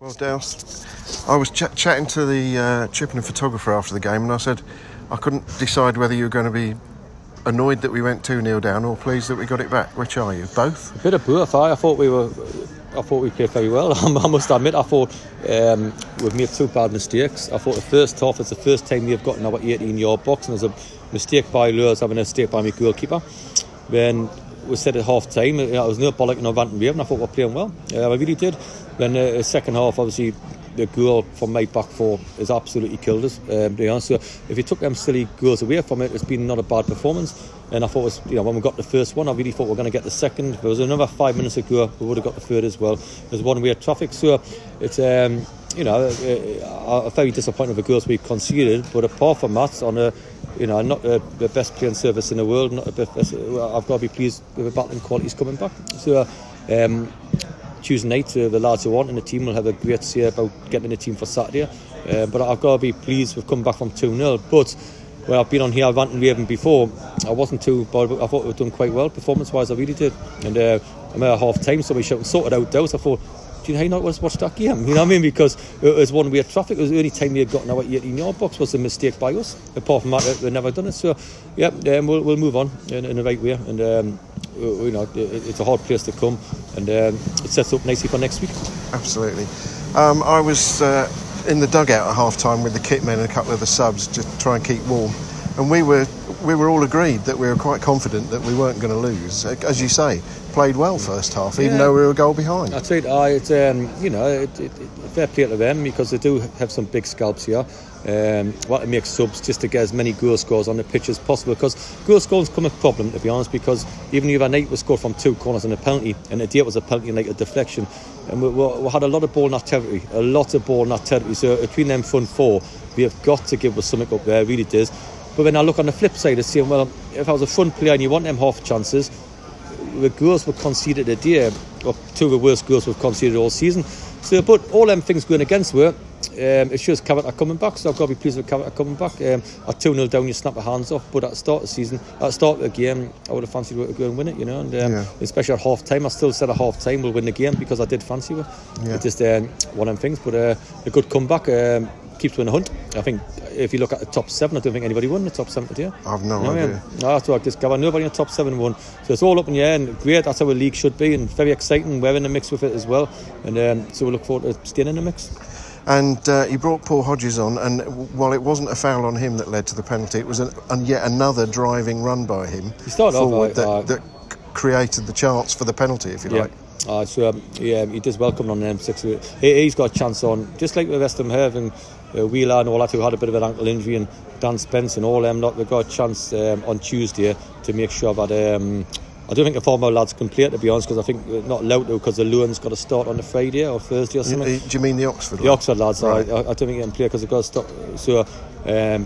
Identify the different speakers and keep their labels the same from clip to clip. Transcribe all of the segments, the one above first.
Speaker 1: Well, Dowse, I was chatting to the Chippenham photographer after the game, and I said I couldn't decide whether you were going to be annoyed that we went 2-0 down or pleased that we got it back. Which are you? Both?
Speaker 2: A bit of both. I thought we played very well. I must admit, I thought we've made two bad mistakes. I thought the first half is the first time we've gotten our 18-yard box, and there's a mistake by Lewis having a mistake by my goalkeeper. Then we said at half time, I was no bollocking or ranting and I thought we were playing well. I really did. Then the second half, obviously, the goal from my back four has absolutely killed us. To be honest, so if you took them silly goals away from it, it's been not a bad performance. And I thought, when we got the first one, I really thought we were going to get the second. There was another 5 minutes ago, we would have got the third as well. There's one-way traffic, so it's I'm very disappointed with the goals we conceded. But apart from that, on a not the best playing service in the world, not the best. I've got to be pleased with the battling qualities coming back. So. Tuesday night, the lads who want in the team will have a great say about getting in the team for Saturday. But I've got to be pleased we've come back from 2-0. But when I've been on here ranting raving before, I wasn't too bad. I thought we've done quite well performance-wise. I really did. And I'm at half time, somebody shouting, sorted out Dowse. I thought, do you know how you not watch that game? You know what I mean? Because it was one-way traffic. It was the only time we had gotten our 18-yard box was a mistake by us. Apart from that, we've never done it. So, yeah, we'll move on in the right way. And it's a hard place to come, and it sets up nicely for next week.
Speaker 1: Absolutely. I was in the dugout at half time with the kit men and a couple of the subs to try and keep warm, and we were all agreed that we were quite confident that we weren't going to lose. As you say, played well first half, even though we were a goal behind.
Speaker 2: That's right. It's fair play to them because they do have some big scalps here. Want to make subs just to get as many goal scores on the pitch as possible, because goal scoring's become a problem, to be honest, because even the other night we scored from 2 corners and a penalty, and today it was a penalty and like a deflection, and we had a lot of ball in that territory, so between them front four we have got to give us something up there, it really does. But when I look on the flip side, it's saying, well, if I was a front player and you want them half chances, the goals were conceded today, or two of the worst goals we've conceded all season. So, but all them things going against were, it shows Cavett are coming back, so I've got to be pleased with Cavett are coming back. At 2-0 down, you snap your hands off, but at the start of the season, at the start of the game, I would have fancied we to go and win it, and especially at half time. I still said at half time we'll win the game because I did fancy it. It's just one of them things, but a good comeback. Keeps you in the hunt. I think if you look at the top 7, I don't think anybody won the top 7 today.
Speaker 1: I've no idea.
Speaker 2: No, that's what I discovered. Nobody in the top 7 won. So it's all up in the air, and great. That's how a league should be, and very exciting. We're in the mix with it as well, and so we look forward to staying in the mix.
Speaker 1: And you brought Paul Hodges on, and while it wasn't a foul on him that led to the penalty, it was yet another driving run by him.
Speaker 2: He started
Speaker 1: forward that created the chance for the penalty, if you like.
Speaker 2: He does welcome on M6. He's got a chance on, just like the rest of them have, and Wheeler and all that, who had a bit of an ankle injury, and Dan Spence and all them, they've got a chance on Tuesday to make sure that I don't think the former lads can play it, to be honest, because I think they're not allowed to, because the Lewin's got to start on the Friday or Thursday or something.
Speaker 1: Do you mean the Oxford lads?
Speaker 2: The Oxford lads,
Speaker 1: right.
Speaker 2: I don't think they can play because they've got to start, so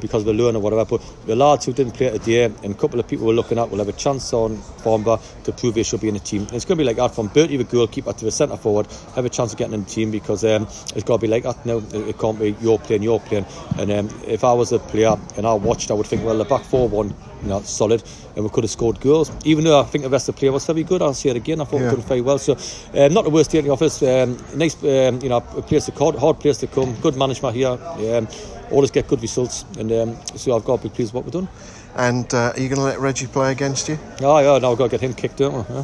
Speaker 2: because of the Lewin or whatever. But the lads who didn't play today, and a couple of people we're looking at, will have a chance on Formba to prove they should be in the team. And it's going to be like that from Bertie, the goalkeeper, to the centre forward, have a chance of getting in the team, because it's got to be like that now. It can't be you're playing. And if I was a player and I watched, I would think, well, the back four won, solid, and we could have scored goals. Even though I think the rest of the play was very good, I'll say it again. I thought we done very well. So not the worst day in the office. Nice, a place to call, hard place to come. Good management here. Always get good results, and so I've got to be pleased with what we've done.
Speaker 1: And are you going to let Reggie play against you?
Speaker 2: Oh yeah, now I've got to get him kicked, don't I?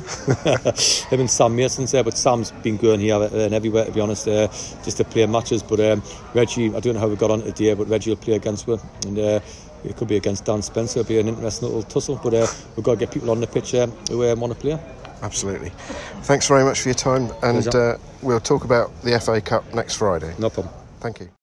Speaker 2: Him and Sam Mason's there, but Sam's been going here and everywhere, to be honest, just to play matches. But Reggie, I don't know how we got on today, but Reggie will play against her, and it could be against Dan Spencer. It'll be an interesting little tussle, but we've got to get people on the pitch who want to play. Absolutely. Thanks very much for your time, and we'll talk about the FA Cup next Friday.
Speaker 1: No problem. Thank you.